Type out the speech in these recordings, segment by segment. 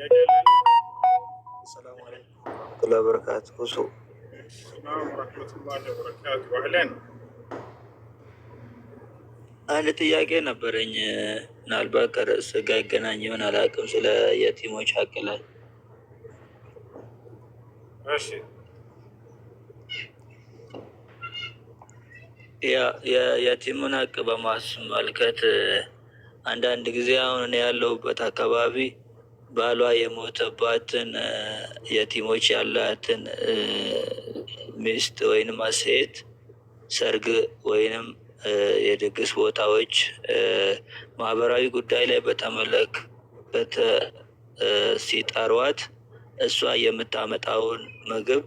ጥያቄ አለ? ሰላም አለይኩም ወራህመቱላሂ ወበረካቱሁ። እሱ ሰላም ወረህመቱላሂ ወበረካቱ። አህለን። አንድ ጥያቄ ነበረኝ። ምናልባት ከርዕስ ጋር ይገናኝ ይሆን አላውቅም። ስለ የቲሞች ሀቅ ላይ እሺ፣ የቲሙን ሀቅ በማስመልከት አንዳንድ ጊዜ አሁን እኔ ያለሁበት አካባቢ ባሏ የሞተባትን የቲሞች ያላትን ሚስት ወይንም ሴት ሰርግ ወይንም የድግስ ቦታዎች ማህበራዊ ጉዳይ ላይ በተመለከተ ሲጠሯት እሷ የምታመጣውን ምግብ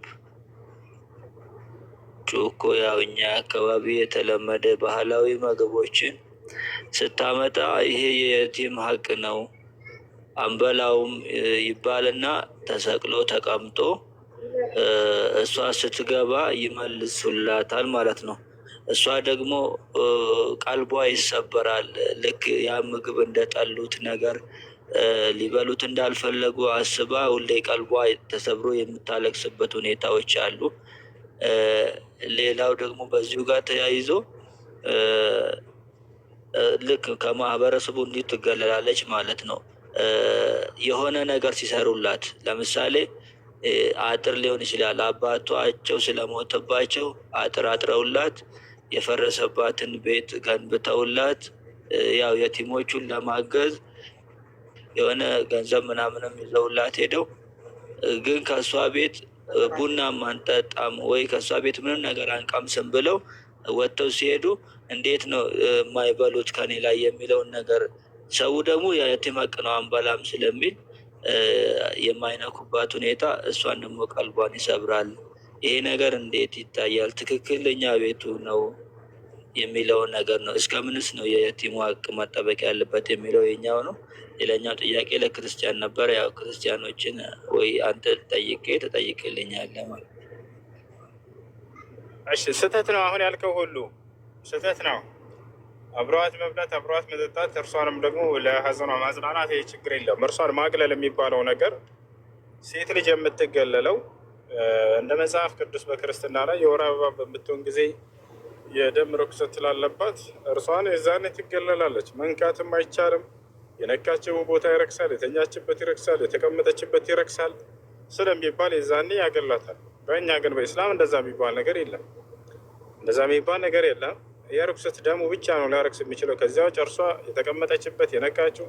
ጩኮ፣ ያው እኛ አካባቢ የተለመደ ባህላዊ ምግቦችን ስታመጣ ይሄ የየቲም ሀቅ ነው አንበላውም ይባልና ተሰቅሎ ተቀምጦ እሷ ስትገባ ይመልሱላታል ማለት ነው። እሷ ደግሞ ቀልቧ ይሰበራል። ልክ ያ ምግብ እንደጠሉት ነገር ሊበሉት እንዳልፈለጉ አስባ ሁሌ ቀልቧ ተሰብሮ የምታለቅስበት ሁኔታዎች አሉ። ሌላው ደግሞ በዚሁ ጋር ተያይዞ ልክ ከማህበረሰቡ እንዲህ ትገለላለች ማለት ነው። የሆነ ነገር ሲሰሩላት ለምሳሌ አጥር ሊሆን ይችላል። አባቷቸው ስለሞተባቸው አጥር አጥረውላት የፈረሰባትን ቤት ገንብተውላት ያው የቲሞቹን ለማገዝ የሆነ ገንዘብ ምናምንም ይዘውላት ሄደው ግን ከእሷ ቤት ቡናም አንጠጣም ወይ ከእሷ ቤት ምንም ነገር አንቀምስም ብለው ወጥተው ሲሄዱ እንዴት ነው የማይበሉት ከኔ ላይ የሚለውን ነገር ሰው ደግሞ የቲም ሀቅ ነው አንበላም ስለሚል የማይነኩባት ሁኔታ እሷን ደግሞ ቀልቧን ይሰብራል። ይሄ ነገር እንዴት ይታያል? ትክክለኛ ቤቱ ነው የሚለውን ነገር ነው። እስከምንስ ነው የቲሙ ሀቅ መጠበቅ ያለበት የሚለው የኛው ነው። ሌላኛው ጥያቄ ለክርስቲያን ነበር። ያው ክርስቲያኖችን ወይ አንተ ጠይቄ ተጠይቅልኛለህ ማለት ነው። እሺ፣ ስህተት ነው አሁን ያልከው ሁሉ ስህተት ነው። አብረዋት መብላት፣ አብረዋት መጠጣት፣ እርሷንም ደግሞ ለሀዘኗ ማጽናናት፣ ይህ ችግር የለም። እርሷን ማግለል የሚባለው ነገር ሴት ልጅ የምትገለለው እንደ መጽሐፍ ቅዱስ በክርስትና ላይ የወር አበባ በምትሆን ጊዜ የደም ርኩሰት ስላለባት እርሷን የዛኔ ትገለላለች። መንካትም አይቻልም። የነካችው ቦታ ይረክሳል፣ የተኛችበት ይረክሳል፣ የተቀመጠችበት ይረክሳል ስለሚባል የዛኔ ያገላታል። በእኛ ግን በኢስላም እንደዛ የሚባል ነገር የለም። እንደዛ የሚባል ነገር የለም። የርኩሰት ደሙ ብቻ ነው ሊያረክስ የሚችለው። ከዚያ ውጭ እርሷ የተቀመጠችበት የነካችው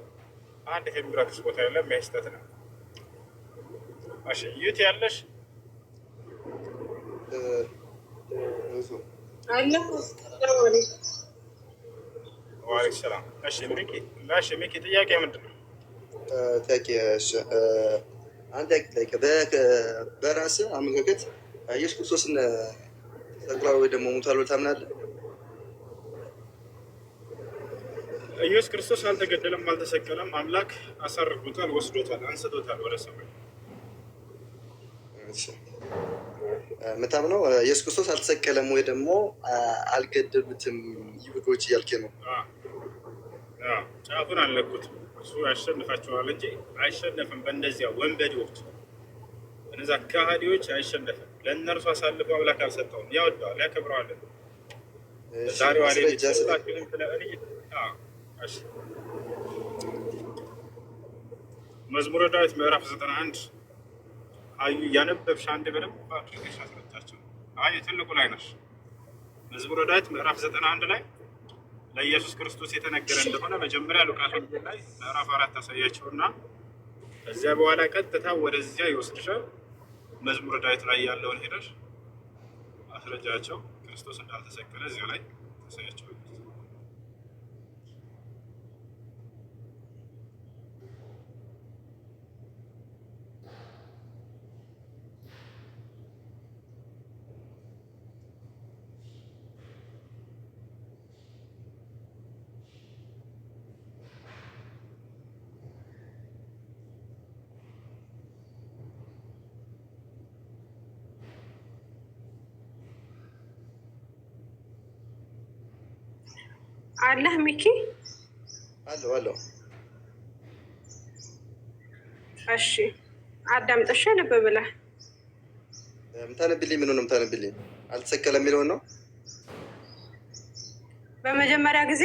አንድ የሚረክስ ቦታ የለም። ያስተት ነው። እሺ፣ ዩት ያለሽ ዋሌኩም ሰላም። እሺ ሚኪ ጥያቄ ምንድን ነው? ጥያቄ አንድ ጥያቄ በራስህ አመለካከት ኢየሱስ ክርስቶስን ተሰቅሏል ወይ ደግሞ ሞቷል ብለህ ታምናለህ? ኢየሱስ ክርስቶስ አልተገደለም፣ አልተሰቀለም። አምላክ አሳርጎታል፣ ወስዶታል፣ አንስቶታል ወደ ሰማይ። የምታምነው ኢየሱስ ክርስቶስ አልተሰቀለም ወይ ደግሞ አልገደሉትም ይሁዶች እያልክ ነው? ጫፉን አልነኩትም። እሱ ያሸንፋቸዋል እንጂ አይሸነፍም። በእነዚያ ወንበዴዎች፣ እነዛ ከሃዲዎች አይሸነፍም። ለእነርሱ አሳልፎ አምላክ አልሰጠውም። ያወደዋል፣ ያከብረዋል። ዛሬዋ መዝሙረ ዳዊት ምዕራፍ 91 አዩ እያነበብሽ አንድ በደንብ አድርገሽ አስረዳቸው። አዩ ትልቁ ላይ ነሽ። መዝሙረ ዳዊት ምዕራፍ 91 ላይ ለኢየሱስ ክርስቶስ የተነገረ እንደሆነ መጀመሪያ ሉቃስ ወንጌል ላይ ምዕራፍ 4 ታሳያቸውና ከዚያ በኋላ ቀጥታ ወደዚያ ይወስድሻል። መዝሙረ ዳዊት ላይ ያለውን ሄደሽ አስረጃቸው። ክርስቶስ እንዳልተሰቀለ እዚያ ላይ ታሳያቸው። አለህ ሚኪ አለው እሺ አዳምጥሽ ልብ ብለህ ምታነብልኝ ምን ነው ምታነብልኝ? አልተሰቀለም የሚለውን ነው። በመጀመሪያ ጊዜ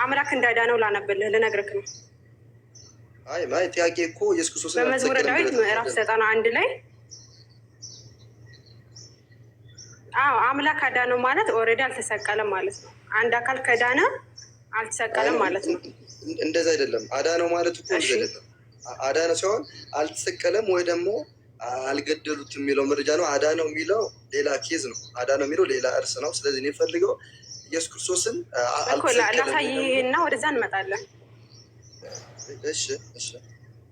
አምላክ እንዳዳነው ላነብልህ ልነግርህ ነው። አይ ማይ ጥያቄ እኮ ኢየሱስ ክርስቶስ በመዝሙረ ዳዊት ምዕራፍ 91 ላይ አምላክ አዳነው ማለት ኦልሬዲ አልተሰቀለም ማለት ነው። አንድ አካል ከዳነ አልተሰቀለም ማለት ነው። እንደዛ አይደለም። አዳነው ማለት እኮ እንደዛ አይደለም። አዳነው ሲሆን አልተሰቀለም ወይ ደግሞ አልገደሉትም የሚለው መረጃ ነው። አዳነው የሚለው ሌላ ኬዝ ነው። አዳነው የሚለው ሌላ እርስ ነው። ስለዚህ እኔ ፈልገው ኢየሱስ ክርስቶስን ላሳይህና ወደዛ እንመጣለን።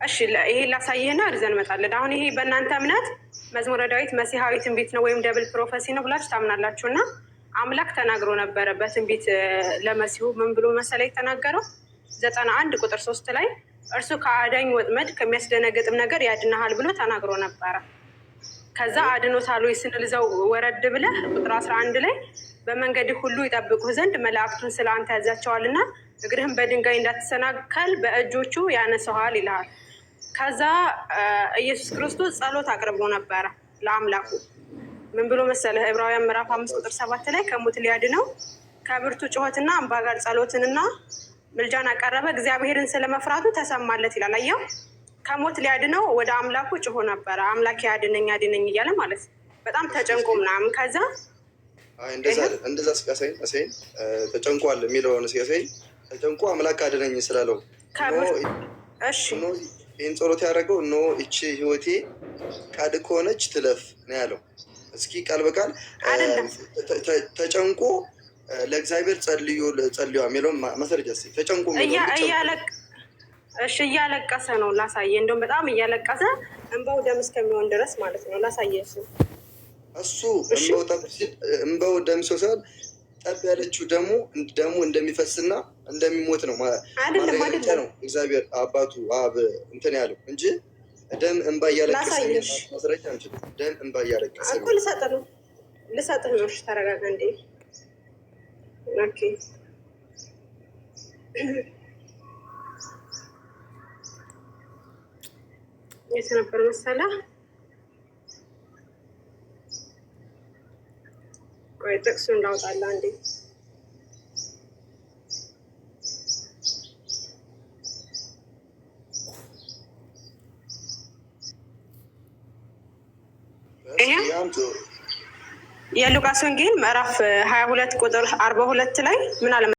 እሺ ይሄ ላሳይህና ወደዛ እንመጣለን። አሁን ይሄ በእናንተ እምነት መዝሙረ ዳዊት መሲሐዊ ትንቢት ነው ወይም ደብል ፕሮፌሲ ነው ብላችሁ ታምናላችሁ። እና አምላክ ተናግሮ ነበረ በትንቢት ለመሲሁ ምን ብሎ መሰለ የተናገረው 91 ቁጥር 3 ላይ እርሱ ከአዳኝ ወጥመድ ከሚያስደነግጥም ነገር ያድናሃል ብሎ ተናግሮ ነበረ። ከዛ አድኖታል ወይ ስንል እዛው ወረድ ብለህ ቁጥር 11 ላይ በመንገድ ሁሉ ይጠብቁህ ዘንድ መላእክቱን ስለ አንተ ያዛቸዋልና እግርህም በድንጋይ እንዳትሰናከል በእጆቹ ያነሳዋል ይልሃል። ከዛ ኢየሱስ ክርስቶስ ጸሎት አቅርቦ ነበረ ለአምላኩ ምን ብሎ መሰለህ? ዕብራውያን ምዕራፍ 5 ቁጥር 7 ላይ ከሞት ሊያድነው ከብርቱ ጩኸትና እንባ ጋር ጸሎትንና ምልጃን አቀረበ፣ እግዚአብሔርን ስለመፍራቱ ተሰማለት ይላል። አየው፣ ከሞት ሊያድነው ወደ አምላኩ ጮሆ ነበረ። አምላክ ያድነኝ ያድነኝ እያለ ማለት በጣም ተጨንቆ ምናምን። ከዛ እንደዛ ሲያሳይ ተጨንቋል የሚለውን ሲያሳይ ተጨንቆ አምላክ አድነኝ ስላለው ይህን ጸሎት ያደረገው እኖ እቺ ህይወቴ ቃድ ከሆነች ትለፍ ነው ያለው። እስኪ ቃል በቃል ተጨንቆ ለእግዚአብሔር ጸልዮ የሚለውን ማስረጃ ስ ተጨንቆ እያለቀሰ ነው ላሳየ። እንደውም በጣም እያለቀሰ እንባው ደም እስከሚሆን ድረስ ማለት ነው ላሳየ። እሱ እንባው ደም ሲሆን ጠብ ያለችው ደግሞ እንደሚፈስና እንደሚሞት ነው ማረጋገጫ ነው እግዚአብሔር አባቱ አብ እንትን ያለው እንጂ ደም እንባ እያለቀሰ ማስረጃ አንችልም። ደም እንባ እያለቀሰ እኮ ልሰጥህ ነው። ተረጋጋ እንዴ። ኦኬ የት ነበር መሰለህ? ቆይ ጥቅሱን እንዳውጣለህ አንዴ። የሉቃስ ወንጌል ምዕራፍ 22 ቁጥር 42 ላይ ምን አለ